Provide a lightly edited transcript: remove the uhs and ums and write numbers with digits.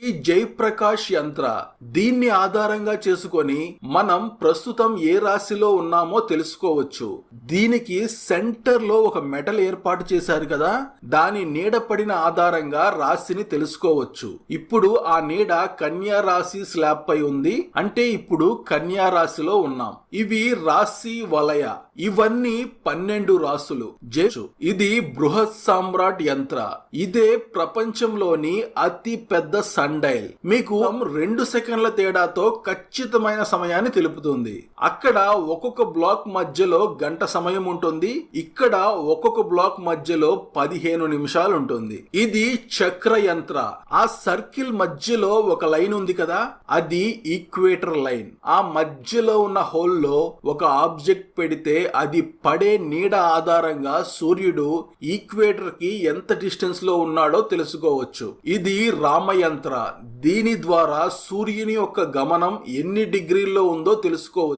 ఈ జయప్రకాష్ యంత్ర దీన్ని ఆధారంగా చేసుకొని మనం ప్రస్తుతం ఏ రాశిలో ఉన్నామో తెలుసుకోవచ్చు. దీనికి సెంటర్ లో ఒక మెటల్ ఏర్పాటు చేశారు కదా, దాని నీడ పడిన ఆధారంగా రాశిని తెలుసుకోవచ్చు. ఇప్పుడు ఆ నీడ కన్యా రాశి స్లాబ్ పై ఉంది, అంటే ఇప్పుడు కన్యా రాశిలో ఉన్నాం. ఇవి రాశి వలయ, ఇవన్నీ 12 రాసులు. ఇది బృహత్ సామ్రాట్ యంత్ర. ఇదే ప్రపంచంలోని అతి పెద్ద సండైల్. మీకు 2 సెకండ్ల తేడాతో ఖచ్చితమైన సమయాన్ని తెలుపుతుంది. అక్కడ ఒక్కొక్క బ్లాక్ మధ్యలో గంట సమయం ఉంటుంది, ఇక్కడ ఒక్కొక్క బ్లాక్ మధ్యలో 15 నిమిషాలు ఉంటుంది. ఇది చక్ర యంత్ర. ఆ సర్కిల్ మధ్యలో ఒక లైన్ ఉంది కదా, అది ఈక్వేటర్ లైన్. ఆ మధ్యలో ఉన్న హోల్ లో ఒక ఆబ్జెక్ట్ పెడితే అది పడే నీడ ఆధారంగా సూర్యుడు ఈక్వేటర్ కి ఎంత డిస్టెన్స్ లో ఉన్నాడో తెలుసుకోవచ్చు. ఇది రామయంత్ర. దీని ద్వారా సూర్యుని యొక్క గమనం ఎన్ని డిగ్రీల్లో ఉందో తెలుసుకోవచ్చు.